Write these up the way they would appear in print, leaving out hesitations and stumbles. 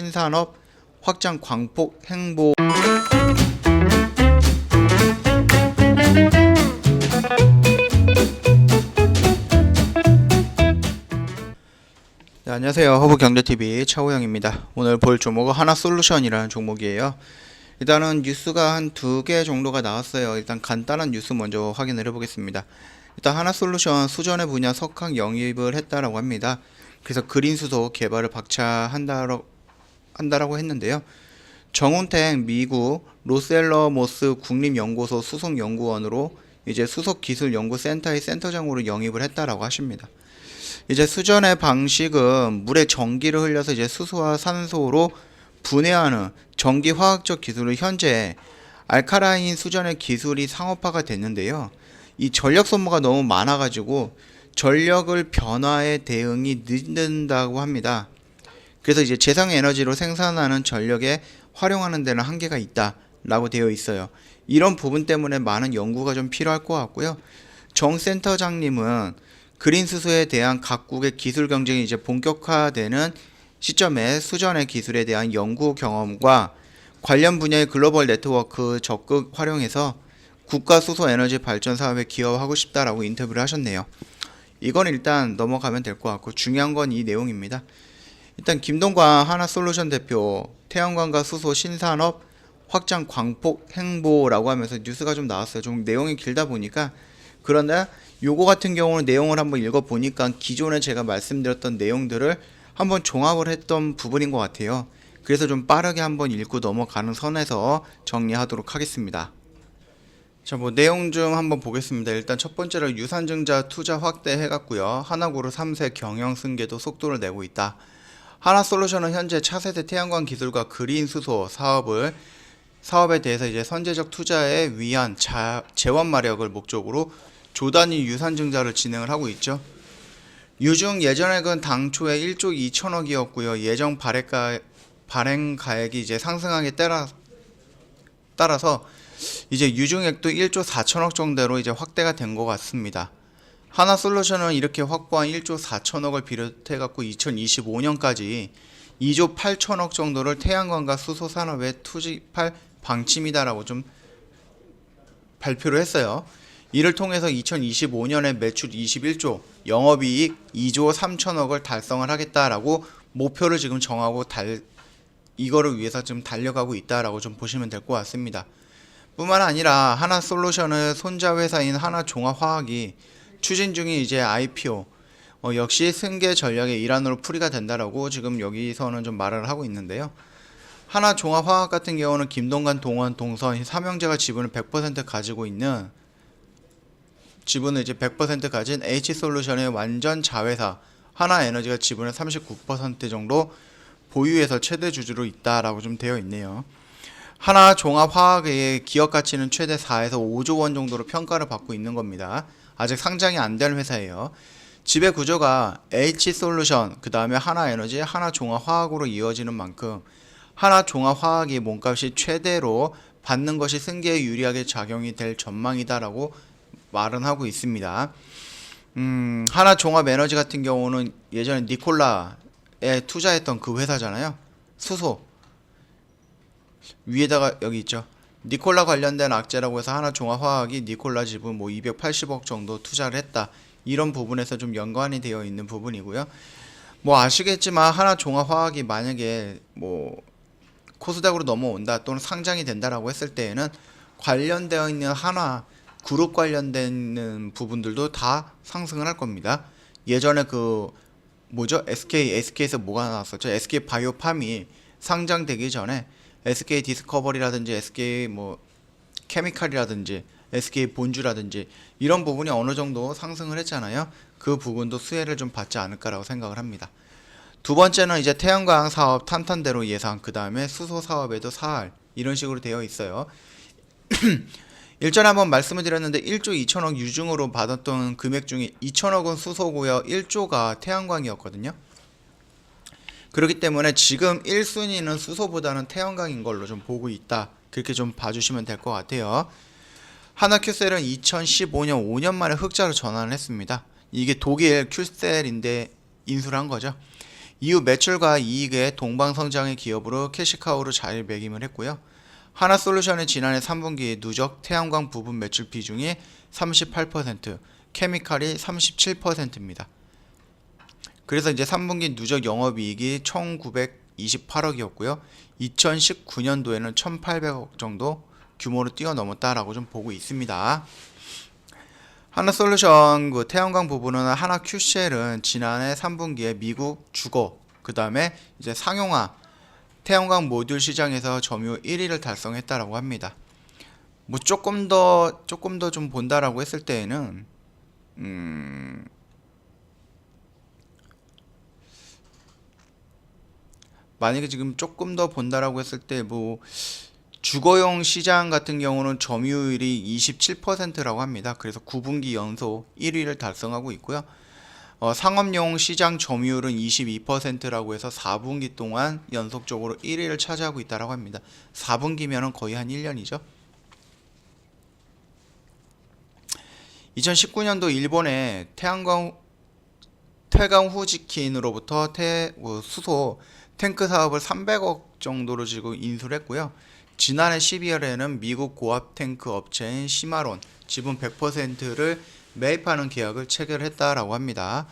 신산업 확장 광폭 행보. 네, 안녕하세요. 허브경제TV 차우영입니다. 오늘 볼 종목은 하나솔루션이라는 종목이에요. 일단은 뉴스가 한 2개 정도가 나왔어요. 일단 간단한 뉴스 먼저 확인을 해보겠습니다. 일단 하나솔루션 수전의 분야 석학 영입을 했다라고 합니다. 그래서 그린수소 개발을 박차한다라고 했는데요. 정운택 미국 로스앨러모스 국립연구소 수석연구원으로 이제 수석기술연구센터의 센터장으로 영입을 했다라고 하십니다. 이제 수전의 방식은 물에 전기를 흘려서 이제 수소와 산소로 분해하는 전기화학적 기술을 현재 알카라인 수전의 기술이 상업화가 됐는데요. 이 전력 소모가 너무 많아가지고 전력을 변화에 대응이 늦는다고 합니다. 그래서 이제 재생에너지로 생산하는 전력에 활용하는 데는 한계가 있다라고 되어 있어요. 이런 부분 때문에 많은 연구가 좀 필요할 것 같고요. 정 센터장님은 그린 수소에 대한 각국의 기술 경쟁이 이제 본격화되는 시점에 수전의 기술에 대한 연구 경험과 관련 분야의 글로벌 네트워크 적극 활용해서 국가 수소 에너지 발전 사업에 기여하고 싶다라고 인터뷰를 하셨네요. 이건 일단 넘어가면 될 것 같고 중요한 건 이 내용입니다. 일단 김동관 하나솔루션 대표 태양광과 수소 신산업 확장 광폭 행보라고 하면서 뉴스가 좀 나왔어요. 좀 내용이 길다 보니까 그런데 요거 같은 경우는 내용을 한번 읽어보니까 기존에 제가 말씀드렸던 내용들을 한번 종합을 했던 부분인 것 같아요. 그래서 좀 빠르게 한번 읽고 넘어가는 선에서 정리하도록 하겠습니다. 자, 내용 좀 한번 보겠습니다. 일단 첫 번째로 유산증자 투자 확대 해갔고요. 하나그룹 3세 경영 승계도 속도를 내고 있다. 하나솔루션은 현재 차세대 태양광 기술과 그린 수소 사업에 대해서 이제 선제적 투자에 위한 재원 마력을 목적으로 조단위 유산증자를 진행을 하고 있죠. 유중 예전액은 당초에 1조 2천억이었고요. 예정 발행 가액이 이제 상승하게 따라서 이제 유중액도 1조 4천억 정도로 이제 확대가 된 것 같습니다. 하나솔루션은 이렇게 확보한 1조 4천억을 비롯해 갖고 2025년까지 2조 8천억 정도를 태양광과 수소 산업에 투입할 방침이다라고 좀 발표를 했어요. 이를 통해서 2025년에 매출 21조, 영업이익 2조 3천억을 달성을 하겠다라고 목표를 지금 정하고 이거를 위해서 지금 달려가고 있다라고 좀 보시면 될 것 같습니다. 뿐만 아니라 하나솔루션의 손자 회사인 하나종합화학이 추진 중인 이제 IPO 역시 승계 전략의 일환으로 풀이가 된다라고 지금 여기서는 좀 말을 하고 있는데요. 하나종합화학 같은 경우는 김동관, 동원, 동선 삼형제가 지분을 100% 가지고 있는 지분을 이제 100% 가진 H솔루션의 완전 자회사 하나에너지가 지분을 39% 정도 보유해서 최대 주주로 있다라고 좀 되어 있네요. 하나종합화학의 기업 가치는 최대 4에서 5조 원 정도로 평가를 받고 있는 겁니다. 아직 상장이 안 된 회사예요. 지배 구조가 H솔루션, 그 다음에 하나에너지, 하나종합화학으로 이어지는 만큼 하나종합화학이 몸값이 최대로 받는 것이 승계에 유리하게 작용이 될 전망이다라고 말은 하고 있습니다. 하나종합에너지 같은 경우는 예전에 니콜라에 투자했던 그 회사잖아요. 수소 위에다가 여기 있죠. 니콜라 관련된 악재라고 해서 하나종합화학이 니콜라 지분 280억 정도 투자를 했다. 이런 부분에서 좀 연관이 되어 있는 부분이고요. 아시겠지만 하나종합화학이 만약에 코스닥으로 넘어온다 또는 상장이 된다라고 했을 때에는 관련되어 있는 하나 그룹 관련된 부분들도 다 상승을 할 겁니다. 예전에 SK에서 뭐가 나왔었죠? SK 바이오팜이 상장되기 전에 SK 디스커버리라든지 SK 케미칼이라든지 SK 본주라든지 이런 부분이 어느 정도 상승을 했잖아요. 그 부분도 수혜를 좀 받지 않을까라고 생각을 합니다. 두 번째는 이제 태양광 사업 탄탄대로 예상, 그 다음에 수소 사업에도 사할 이런 식으로 되어 있어요. 일전에 한번 말씀을 드렸는데 1조 2천억 유중으로 받았던 금액 중에 2천억은 수소고요. 1조가 태양광이었거든요. 그렇기 때문에 지금 1순위는 수소보다는 태양광인 걸로 좀 보고 있다. 그렇게 좀 봐주시면 될 것 같아요. 하나큐셀은 2015년 5년 만에 흑자로 전환을 했습니다. 이게 독일 큐셀인데 인수를 한 거죠. 이후 매출과 이익의 동방성장의 기업으로 캐시카우로 자리매김을 했고요. 하나솔루션은 지난해 3분기 누적 태양광 부분 매출 비중이 38%, 케미칼이 37%입니다. 그래서 이제 3분기 누적 영업이익이 1928억이었고요. 2019년도에는 1800억 정도 규모로 뛰어넘었다라고 좀 보고 있습니다. 하나솔루션 그 태양광 부분은 하나큐셀은 지난해 3분기에 미국 주거, 그 다음에 이제 상용화 태양광 모듈 시장에서 점유율 1위를 달성했다라고 합니다. 뭐 조금 더 좀 본다라고 했을 때에는 만약에 지금 조금 더 본다라고 했을 때 뭐 주거용 시장 같은 경우는 점유율이 27%라고 합니다. 그래서 9분기 연속 1위를 달성하고 있고요. 상업용 시장 점유율은 22%라고 해서 4분기 동안 연속적으로 1위를 차지하고 있다고 합니다. 4분기면은 거의 한 1년이죠. 2019년도 일본의 태강 후지킨으로부터 수소 탱크 사업을 300억 정도로 지금 인수를 했고요. 지난해 12월에는 미국 고압 탱크 업체인 시마론 지분 100%를 매입하는 계약을 체결했다라고 합니다.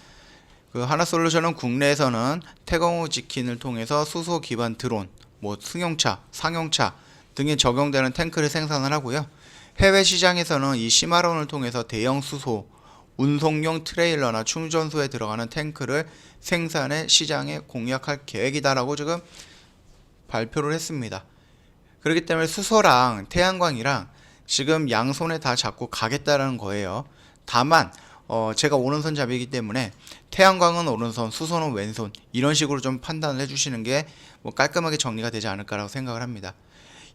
그 하나솔루션은 국내에서는 태강후지킨을 통해서 수소 기반 드론, 뭐 승용차, 상용차 등에 적용되는 탱크를 생산을 하고요. 해외 시장에서는 이 시마론을 통해서 대형 수소, 운송용 트레일러나 충전소에 들어가는 탱크를 생산해 시장에 공략할 계획이다라고 지금 발표를 했습니다. 그렇기 때문에 수소랑 태양광이랑 지금 양손에 다 잡고 가겠다라는 거예요. 다만 제가 오른손잡이기 때문에 태양광은 오른손, 수소는 왼손 이런 식으로 좀 판단을 해주시는 게 뭐 깔끔하게 정리가 되지 않을까라고 생각을 합니다.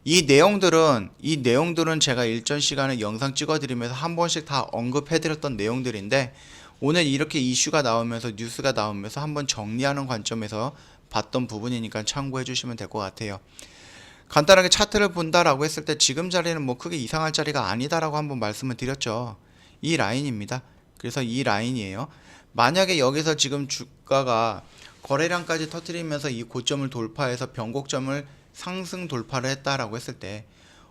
이 내용들은 제가 일전 시간에 영상 찍어드리면서 한 번씩 다 언급해드렸던 내용들인데 오늘 이렇게 이슈가 나오면서 뉴스가 나오면서 한번 정리하는 관점에서 봤던 부분이니까 참고해 주시면 될 것 같아요. 간단하게 차트를 본다라고 했을 때 지금 자리는 뭐 크게 이상할 자리가 아니다라고 한번 말씀을 드렸죠. 이 라인입니다. 그래서 이 라인이에요. 만약에 여기서 지금 주가가 거래량까지 터뜨리면서 이 고점을 돌파해서 변곡점을 상승 돌파를 했다라고 했을 때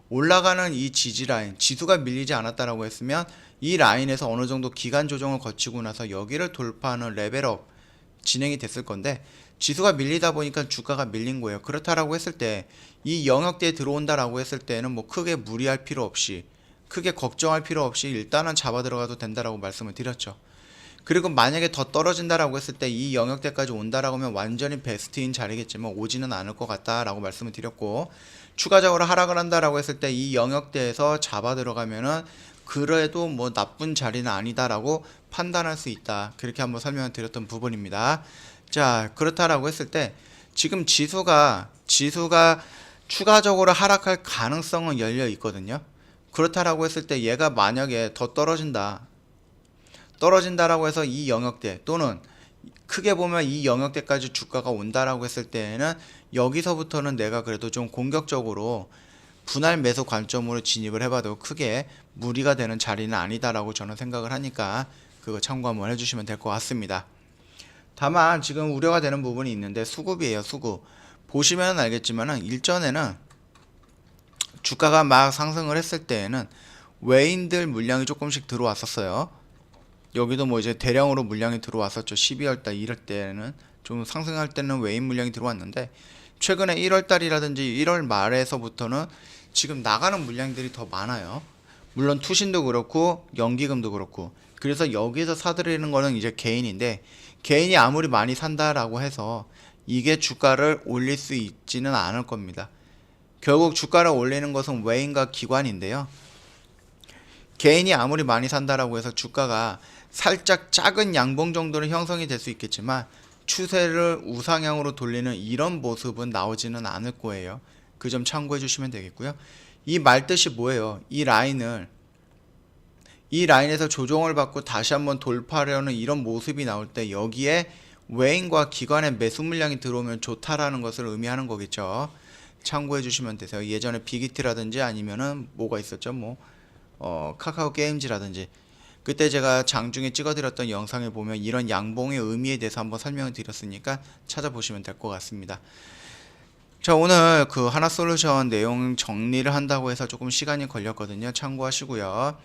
올라가는 이 지지 라인, 지수가 밀리지 않았다라고 했으면 이 라인에서 어느 정도 기간 조정을 거치고 나서 여기를 돌파하는 레벨업 진행이 됐을 건데 지수가 밀리다 보니까 주가가 밀린 거예요. 그렇다라고 했을 때 이 영역대에 들어온다라고 했을 때는 뭐 크게 무리할 필요 없이 크게 걱정할 필요 없이 일단은 잡아 들어가도 된다라고 말씀을 드렸죠. 그리고 만약에 더 떨어진다라고 했을 때 이 영역대까지 온다라고 하면 완전히 베스트인 자리겠지만 오지는 않을 것 같다라고 말씀을 드렸고 추가적으로 하락을 한다라고 했을 때 이 영역대에서 잡아 들어가면은 그래도 뭐 나쁜 자리는 아니다라고 판단할 수 있다. 그렇게 한번 설명을 드렸던 부분입니다. 자, 그렇다라고 했을 때 지금 지수가 추가적으로 하락할 가능성은 열려 있거든요. 그렇다라고 했을 때 얘가 만약에 더 떨어진다라고 해서 이 영역대 또는 크게 보면 이 영역대까지 주가가 온다라고 했을 때에는 여기서부터는 내가 그래도 좀 공격적으로 분할 매수 관점으로 진입을 해봐도 크게 무리가 되는 자리는 아니다라고 저는 생각을 하니까 그거 참고 한번 해주시면 될 것 같습니다. 다만 지금 우려가 되는 부분이 있는데 수급이에요. 수급 보시면 알겠지만은 일전에는 주가가 막 상승을 했을 때에는 외인들 물량이 조금씩 들어왔었어요. 여기도 뭐 이제 대량으로 물량이 들어왔었죠. 12월달 이럴 때는 좀 상승할 때는 외인 물량이 들어왔는데 최근에 1월달이라든지 1월 말에서부터는 지금 나가는 물량들이 더 많아요. 물론 투신도 그렇고 연기금도 그렇고 그래서 여기서 사들이는 거는 이제 개인인데 개인이 아무리 많이 산다라고 해서 이게 주가를 올릴 수 있지는 않을 겁니다. 결국 주가를 올리는 것은 외인과 기관인데요. 개인이 아무리 많이 산다라고 해서 주가가 살짝 작은 양봉 정도는 형성이 될 수 있겠지만 추세를 우상향으로 돌리는 이런 모습은 나오지는 않을 거예요. 그 점 참고해 주시면 되겠고요. 이 말뜻이 뭐예요? 이 라인에서 조정을 받고 다시 한번 돌파하려는 이런 모습이 나올 때 여기에 외인과 기관의 매수 물량이 들어오면 좋다라는 것을 의미하는 거겠죠. 참고해 주시면 되세요. 예전에 빅히트라든지 아니면은 뭐가 있었죠? 카카오 게임즈라든지 그때 제가 장중에 찍어드렸던 영상에 보면 이런 양봉의 의미에 대해서 한번 설명을 드렸으니까 찾아보시면 될 것 같습니다. 자, 오늘 그 하나솔루션 내용 정리를 한다고 해서 조금 시간이 걸렸거든요. 참고하시고요.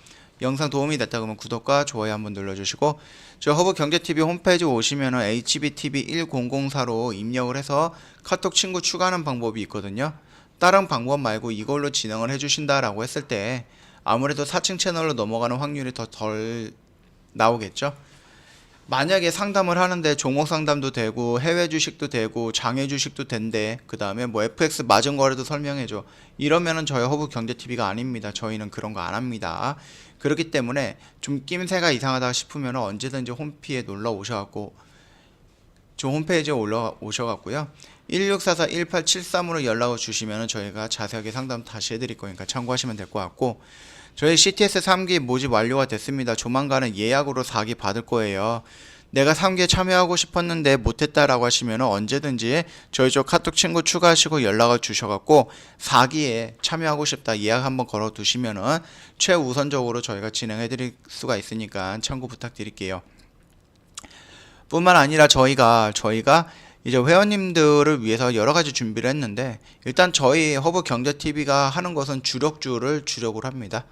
영상 도움이 됐다 그러면 구독과 좋아요 한번 눌러주시고, 저 허브경제TV 홈페이지 오시면은 HBTV1004로 입력을 해서 카톡 친구 추가하는 방법이 있거든요. 다른 방법 말고 이걸로 진행을 해주신다라고 했을 때 아무래도 4층 채널로 넘어가는 확률이 더 덜 나오겠죠. 만약에 상담을 하는데 종목 상담도 되고 해외 주식도 되고 장외 주식도 된대, 그 다음에 뭐 FX 맞은 거라도 설명해줘, 이러면은 저희 허브경제TV가 아닙니다. 저희는 그런 거 안 합니다. 그렇기 때문에 좀 낌새가 이상하다 싶으면 언제든지 홈피에 놀러 오셔갖고 저 홈페이지에 올라오셔갖고요 1644-1873으로 연락을 주시면 저희가 자세하게 상담 다시 해드릴 거니까 참고하시면 될 것 같고, 저희 CTS 3기 모집 완료가 됐습니다. 조만간은 예약으로 4기 받을 거예요. 내가 3기에 참여하고 싶었는데 못했다라고 하시면 언제든지 저희 쪽 카톡 친구 추가하시고 연락을 주셔갖고 4기에 참여하고 싶다 예약 한번 걸어 두시면은 최우선적으로 저희가 진행해 드릴 수가 있으니까 참고 부탁드릴게요. 뿐만 아니라 저희가 이제 회원님들을 위해서 여러 가지 준비를 했는데, 일단 저희 허브경제TV가 하는 것은 주력주를 주력으로 합니다.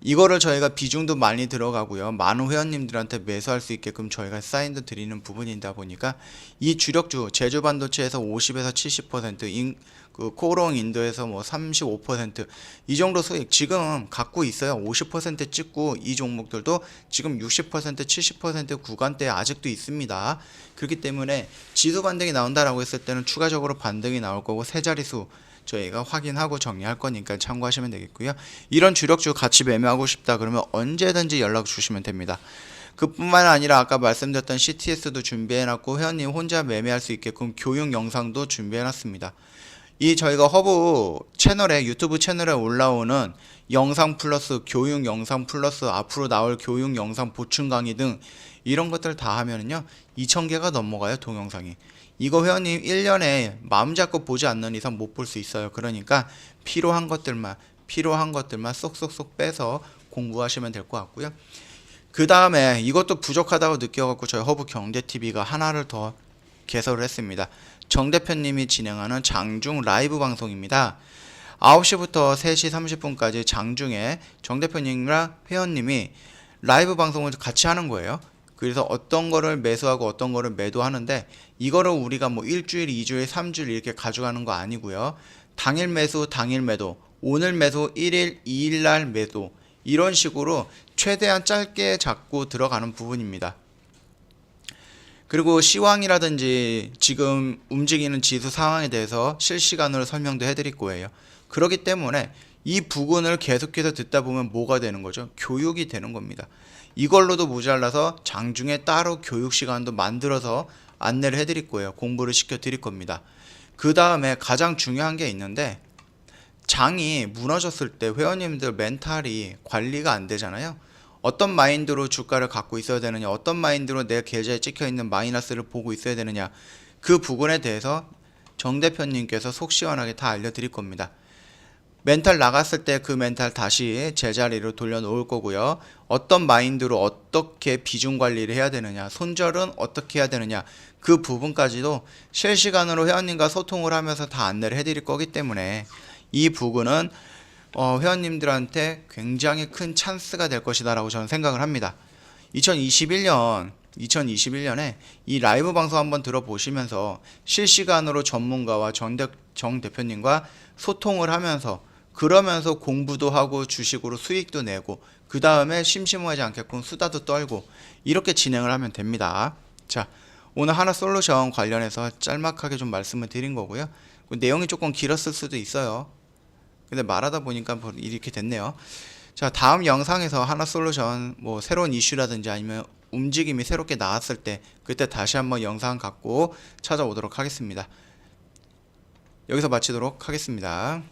이거를 저희가 비중도 많이 들어가고요, 많은 회원님들한테 매수할 수 있게끔 저희가 사인도 드리는 부분이다 보니까 이 주력주 제주 반도체에서 50에서 70%, 그 코오롱 인도에서 뭐 35%이 정도 수익 지금 갖고 있어요. 50% 찍고 이 종목들도 지금 60% 70% 구간대에 아직도 있습니다. 그렇기 때문에 지수 반등이 나온다라고 했을 때는 추가적으로 반등이 나올 거고 세 자릿수 저희가 확인하고 정리할 거니까 참고하시면 되겠고요. 이런 주력주 같이 매매하고 싶다 그러면 언제든지 연락 주시면 됩니다. 그뿐만 아니라 아까 말씀드렸던 CTS도 준비해놨고 회원님 혼자 매매할 수 있게끔 교육 영상도 준비해놨습니다. 이 저희가 허브 채널에, 유튜브 채널에 올라오는 영상 플러스 교육 영상 플러스 앞으로 나올 교육 영상 보충 강의 등 이런 것들 다 하면은요 2000개가 넘어가요, 동영상이. 이거 회원님 1년에 마음 잡고 보지 않는 이상 못 볼 수 있어요. 그러니까 필요한 것들만 쏙쏙쏙 빼서 공부하시면 될 것 같고요. 그 다음에 이것도 부족하다고 느껴갖고 저희 허브경제TV가 하나를 더 개설을 했습니다. 정 대표님이 진행하는 장중 라이브 방송입니다. 9시부터 3시 30분까지 장중에 정 대표님이랑 회원님이 라이브 방송을 같이 하는 거예요. 그래서 어떤 거를 매수하고 어떤 거를 매도하는데, 이거를 우리가 뭐 일주일, 2주일, 3주일 이렇게 가져가는 거 아니고요. 당일 매수, 당일 매도, 오늘 매수, 1일, 2일 날 매도, 이런 식으로 최대한 짧게 잡고 들어가는 부분입니다. 그리고 시황이라든지 지금 움직이는 지수 상황에 대해서 실시간으로 설명도 해드릴 거예요. 그렇기 때문에 이 부분을 계속해서 듣다 보면 뭐가 되는 거죠? 교육이 되는 겁니다. 이걸로도 모자라서 장중에 따로 교육 시간도 만들어서 안내를 해드릴 거예요. 공부를 시켜드릴 겁니다. 그 다음에 가장 중요한 게 있는데, 장이 무너졌을 때 회원님들 멘탈이 관리가 안 되잖아요. 어떤 마인드로 주가를 갖고 있어야 되느냐, 어떤 마인드로 내 계좌에 찍혀있는 마이너스를 보고 있어야 되느냐, 그 부분에 대해서 정 대표님께서 속 시원하게 다 알려드릴 겁니다. 멘탈 나갔을 때 그 멘탈 다시 제자리로 돌려놓을 거고요. 어떤 마인드로 어떻게 비중 관리를 해야 되느냐, 손절은 어떻게 해야 되느냐, 그 부분까지도 실시간으로 회원님과 소통을 하면서 다 안내를 해드릴 거기 때문에 이 부분은 회원님들한테 굉장히 큰 찬스가 될 것이다 라고 저는 생각을 합니다. 2021년에 이 라이브 방송 한번 들어보시면서 실시간으로 전문가와 정 대표님과 소통을 하면서, 그러면서 공부도 하고 주식으로 수익도 내고 그 다음에 심심하지 않게끔 수다도 떨고 이렇게 진행을 하면 됩니다. 자, 오늘 하나솔루션 관련해서 짤막하게 좀 말씀을 드린 거고요. 내용이 조금 길었을 수도 있어요. 근데 말하다 보니까 이렇게 됐네요. 자, 다음 영상에서 하나솔루션 뭐 새로운 이슈라든지 아니면 움직임이 새롭게 나왔을 때 그때 다시 한번 영상 갖고 찾아오도록 하겠습니다. 여기서 마치도록 하겠습니다.